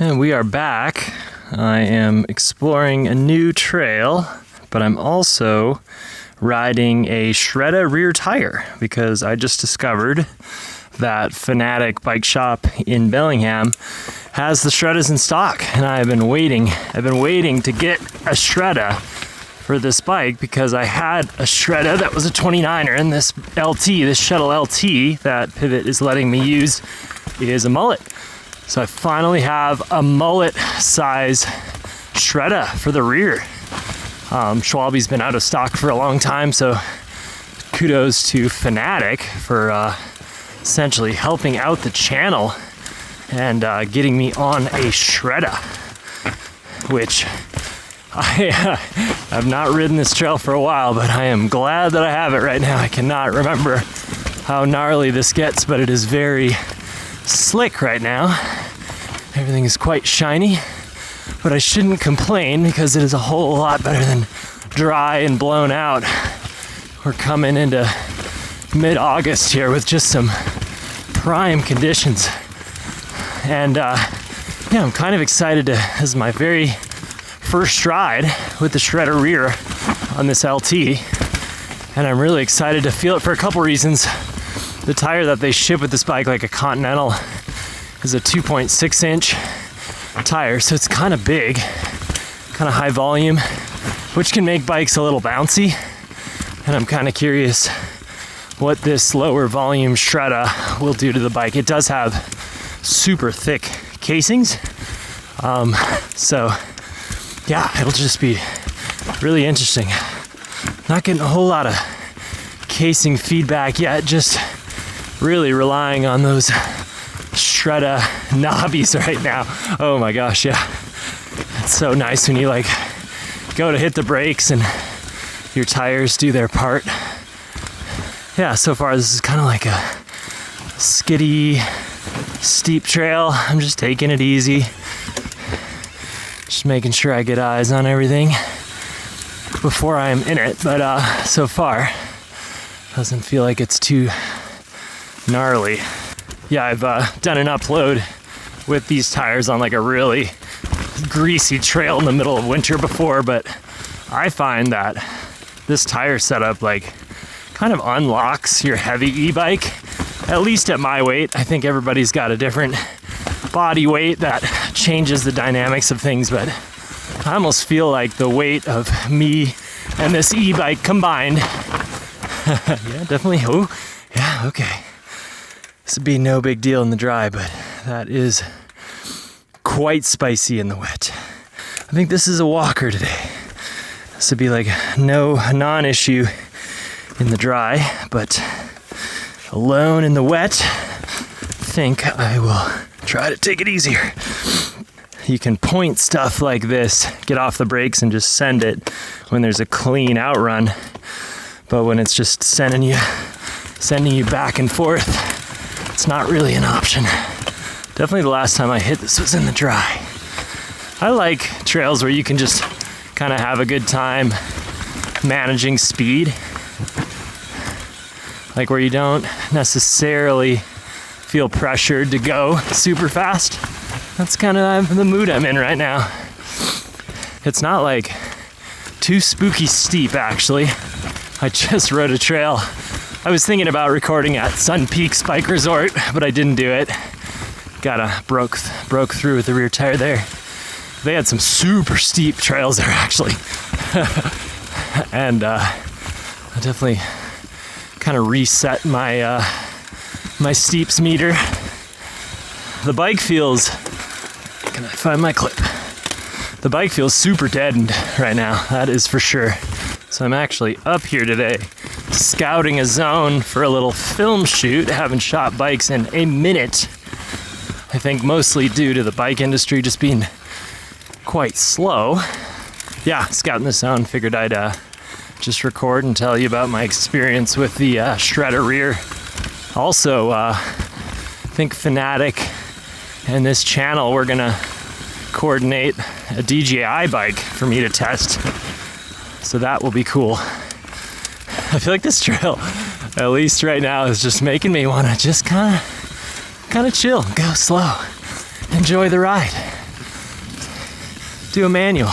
And we are back. I am exploring a new trail, but I'm also riding a Shredda Rear tire because I just discovered that Fanatic bike shop in Bellingham has the Shreddas in stock, and I've been waiting to get a Shredda for this bike because I had a Shredda that was a 29er, and this LT, this Shuttle LT that Pivot is letting me use is a mullet. So I finally have a mullet size Shredda for the rear. Schwalbe's been out of stock for a long time, so kudos to Fanatic for essentially helping out the channel and getting me on a Shredda, which I have not ridden this trail for a while, but I am glad that I have it right now. I cannot remember how gnarly this gets, but it is very slick right now. Everything is quite shiny, but I shouldn't complain because it is a whole lot better than dry and blown out. We're coming into mid-August here with just some prime conditions. And yeah, I'm kind of excited this is my very first ride with the Shredda Rear on this LT. And I'm really excited to feel it for a couple reasons. The tire that they ship with this bike, like a Continental, is a 2.6 inch tire, so it's kind of big, kind of high volume, which can make bikes a little bouncy. And I'm kind of curious what this lower volume Shredda will do to the bike. It does have super thick casings, so yeah, it'll just be really interesting. Not getting a whole lot of casing feedback yet, just really relying on those Shredda knobbies right now. Oh my gosh, yeah. It's so nice when you like go to hit the brakes and your tires do their part. Yeah, so far this is kind of like a skiddy, steep trail. I'm just taking it easy. Just making sure I get eyes on everything before I'm in it, but so far doesn't feel like it's too gnarly. Yeah, I've done an upload with these tires on like a really greasy trail in the middle of winter before, but I find that this tire setup like kind of unlocks your heavy e-bike, at least at my weight. I think everybody's got a different body weight that changes the dynamics of things, but I almost feel like the weight of me and this e-bike combined. Yeah, definitely. Oh, yeah, okay. This would be no big deal in the dry, but that is quite spicy in the wet. I think this is a walker today. This would be like a non-issue in the dry, but alone in the wet, I think I will try to take it easier. You can point stuff like this, get off the brakes and just send it when there's a clean outrun. But when it's just sending you back and forth, it's not really an option. Definitely the last time I hit this was in the dry. I like trails where you can just kind of have a good time managing speed. Like where you don't necessarily feel pressured to go super fast. That's kind of the mood I'm in right now. It's not like too spooky steep, actually. I just rode a trail. I was thinking about recording at Sun Peaks Bike Resort, but I didn't do it. Broke through with the rear tire there. They had some super steep trails there, actually. And I definitely kind of reset my my steeps meter. The bike feels, can I find my clip? The bike feels super deadened right now, that is for sure. So I'm actually up here today scouting a zone for a little film shoot. I haven't shot bikes in a minute. I think mostly due to the bike industry just being quite slow. Yeah, scouting the zone, figured I'd just record and tell you about my experience with the Shredda Rear. Also, I think Fanatic and this channel, we're gonna coordinate a DJI bike for me to test. So that will be cool. I feel like this trail, at least right now, is just making me want to just kind of chill, go slow, enjoy the ride. do a manual.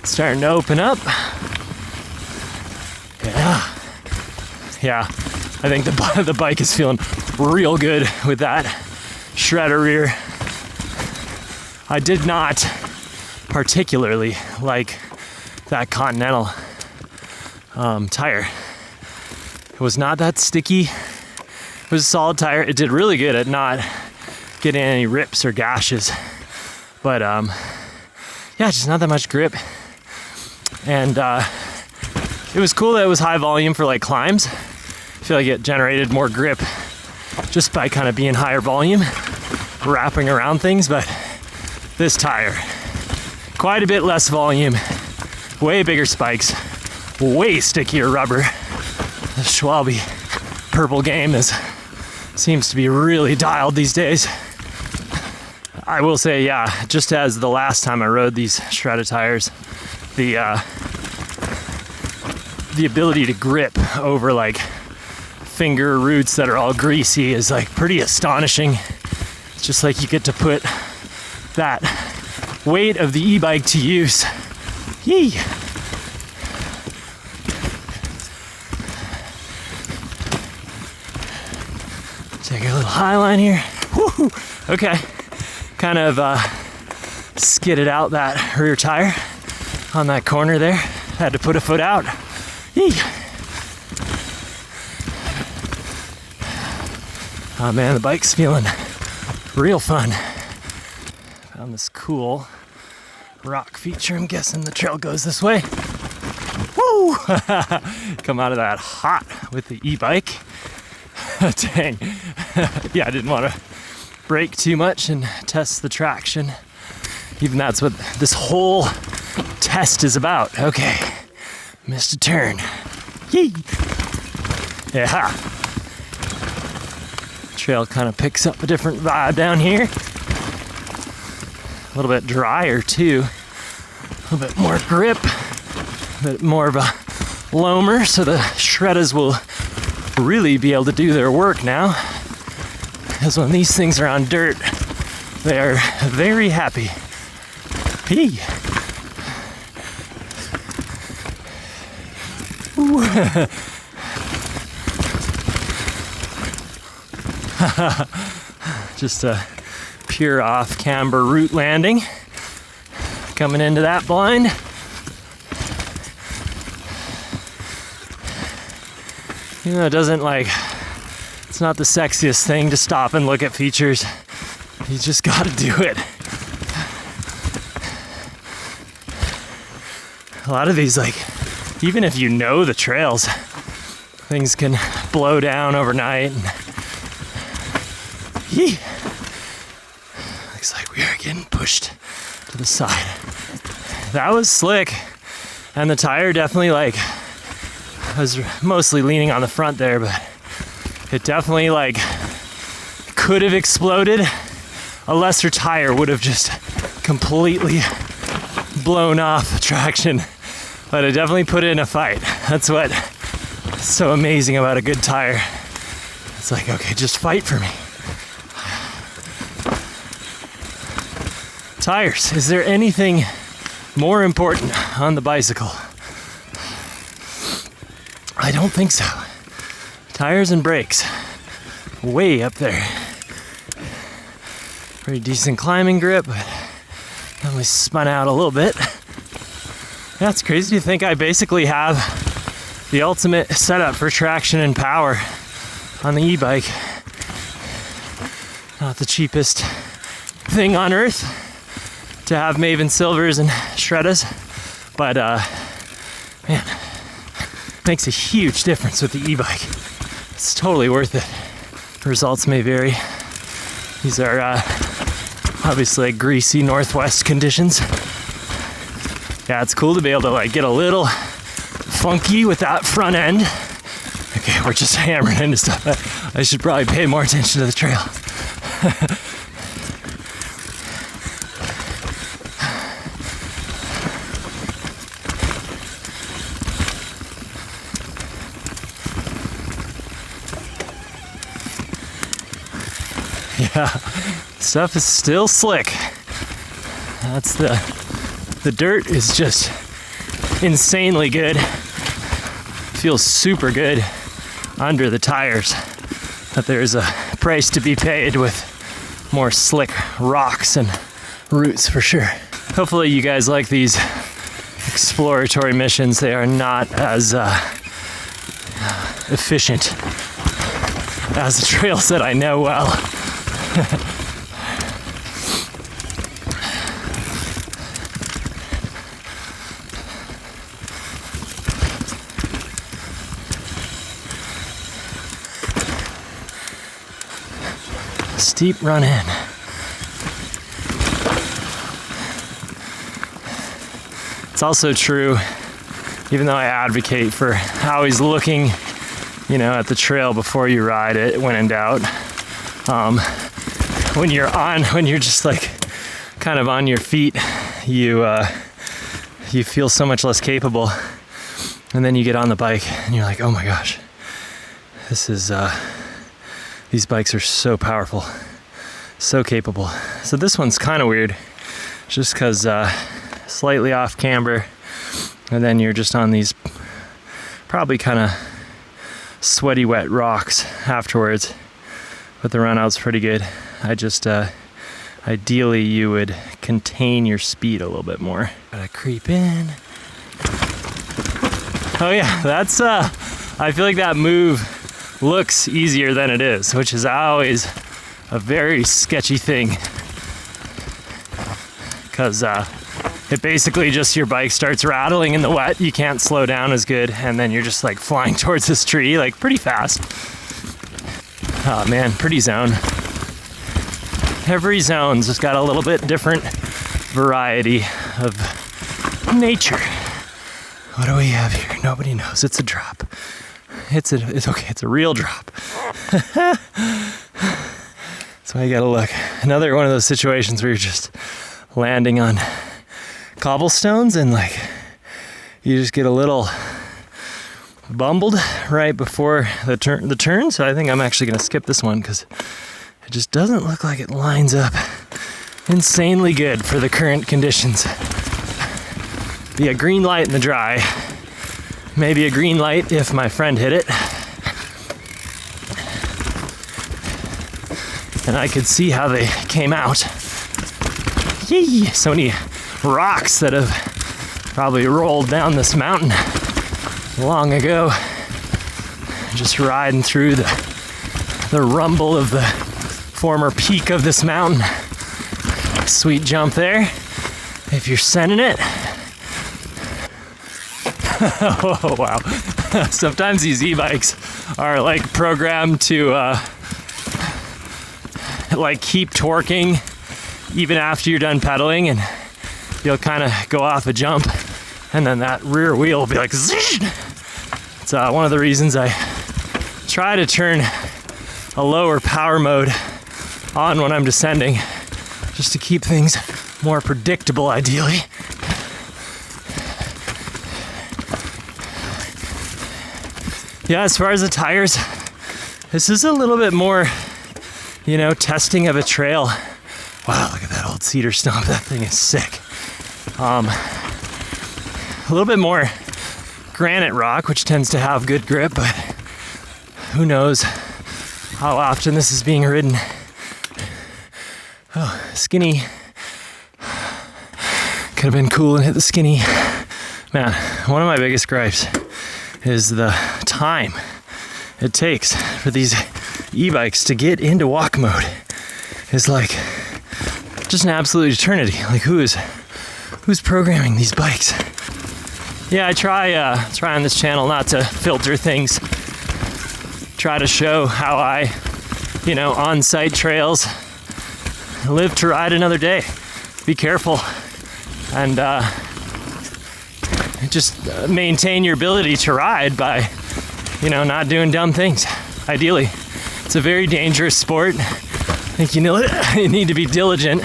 Starting to open up. Yeah, I think the bike is feeling real good with that Shredda Rear. I did not particularly like that Continental tire. It was not that sticky. It was a solid tire. It did really good at not getting any rips or gashes. But yeah, just not that much grip. And it was cool that it was high volume for like climbs. I feel like it generated more grip just by kind of being higher volume, wrapping around things. But this tire, quite a bit less volume, way bigger spikes, way stickier rubber. The Schwalbe purple game seems to be really dialed these days. I will say, yeah, just as the last time I rode these Shredda tires, the ability to grip over like finger roots that are all greasy is like pretty astonishing. It's just like you get to put that weight of the e-bike to use. Yee! Take a little high line here. Woo! Okay. Kind of skidded out that rear tire on that corner there. Had to put a foot out. Yee! Oh man, the bike's feeling real fun. Found this cool rock feature. I'm guessing the trail goes this way. Woo! Come out of that hot with the e-bike. Dang. Yeah, I didn't want to brake too much and test the traction. Even that's what this whole test is about. Okay. Missed a turn. Yee! Yeah. Trail kind of picks up a different vibe down here. A little bit drier too. A little bit more grip. A bit more of a loamer, so the Shreddas will really be able to do their work now. Because when these things are on dirt, they are very happy. Hey. Just a pure off-camber root landing. Coming into that blind. You know, it doesn't like, it's not the sexiest thing to stop and look at features. You just gotta do it. A lot of these, like, even if you know the trails, things can blow down overnight. And looks like we are getting pushed to the side. That was slick. And the tire definitely, like, I was mostly leaning on the front there, but it definitely, like, could have exploded. A lesser tire would have just completely blown off traction. But it definitely put in a fight. That's what's so amazing about a good tire. It's like, okay, just fight for me. Tires. Is there anything more important on the bicycle? I don't think so. Tires and brakes. Way up there. Pretty decent climbing grip, but definitely spun out a little bit. Yeah, it's crazy to think I basically have the ultimate setup for traction and power on the e-bike. Not the cheapest thing on earth to have Maven Silvers and Shreddas, but man, makes a huge difference with the e-bike. It's totally worth it. Results may vary. These are obviously greasy northwest conditions. Yeah, it's cool to be able to like get a little funky with that front end. Okay, we're just hammering into stuff. I should probably pay more attention to the trail. Yeah, stuff is still slick. That's the dirt is just insanely good. Feels super good under the tires. But there's a price to be paid with more slick rocks and roots for sure. Hopefully you guys like these exploratory missions. They are not as efficient as the trails that I know well. Steep run in. It's also true, even though I advocate for always looking, at the trail before you ride it when in doubt. When you're just like kind of on your feet, you feel so much less capable. And then you get on the bike and you're like, oh my gosh, these bikes are so powerful, so capable. So this one's kind of weird, just because slightly off camber, and then you're just on these probably kind of sweaty wet rocks afterwards, but the run out's pretty good. I just ideally you would contain your speed a little bit more. Gotta creep in. Oh yeah, that's I feel like that move looks easier than it is, which is always a very sketchy thing, because it basically just your bike starts rattling in the wet, you can't slow down as good, and then you're just like flying towards this tree like pretty fast. Oh man, pretty zone. Every zone's just got a little bit different variety of nature. What do we have here? Nobody knows. It's a drop. It's okay. It's a real drop. That's why you gotta look. Another one of those situations where you're just landing on cobblestones and like you just get a little bumbled right before the turn. So I think I'm actually gonna skip this one because it just doesn't look like it lines up insanely good for the current conditions. Be a green light in the dry. Maybe a green light if my friend hit it. And I could see how they came out. Yee! So many rocks that have probably rolled down this mountain long ago. Just riding through the rumble of the former peak of this mountain. Sweet jump there, if you're sending it. Oh wow. Sometimes these e-bikes are like programmed to like keep torquing even after you're done pedaling, and you'll kind of go off a jump and then that rear wheel will be like zzz. It's one of the reasons I try to turn a lower power mode on when I'm descending, just to keep things more predictable ideally. Yeah, as far as the tires, this is a little bit more, testing of a trail. Wow, look at that old cedar stump. That thing is sick. A little bit more granite rock, which tends to have good grip, but who knows how often this is being ridden. Oh, skinny. Could have been cool and hit the skinny. Man, one of my biggest gripes is the time it takes for these e-bikes to get into walk mode. It's like just an absolute eternity. Like who's programming these bikes? Yeah, I try on this channel not to filter things. Try to show how I, on site trails, live to ride another day. Be careful and just maintain your ability to ride by, not doing dumb things. Ideally, it's a very dangerous sport. I think you need to be diligent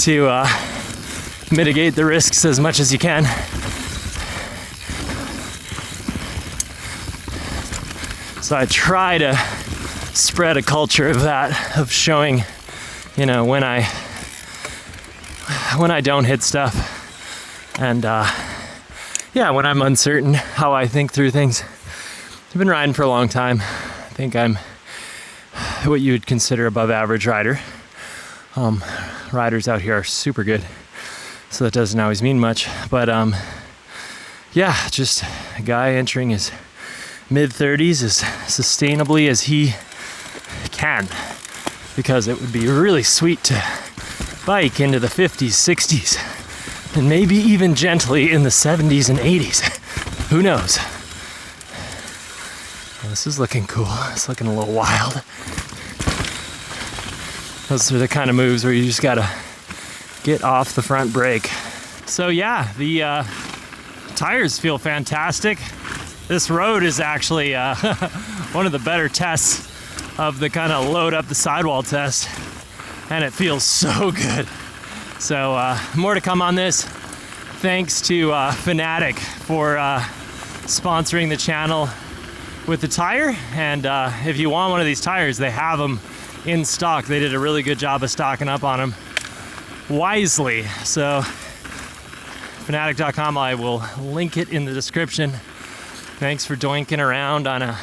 to mitigate the risks as much as you can. So I try to spread a culture of that, of showing, you know, when I don't hit stuff. And yeah, when I'm uncertain how I think through things. I've been riding for a long time. I think I'm what you would consider above average rider. Riders out here are super good, so that doesn't always mean much. But yeah, just a guy entering his mid-30s as sustainably as he can, because it would be really sweet to bike into the 50s, 60s, and maybe even gently in the 70s and 80s. Who knows? Well, this is looking cool. It's looking a little wild. Those are the kind of moves where you just gotta get off the front brake. So yeah, the tires feel fantastic. This road is actually one of the better tests of the kind of load up the sidewall test, and it feels so good. So more to come on this. Thanks to Fanatic for sponsoring the channel with the tire. And if you want one of these tires, they have them in stock. They did a really good job of stocking up on them wisely. So fanatic.com, I will link it in the description. Thanks for doinking around on a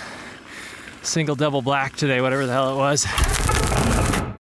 single double black today, whatever the hell it was.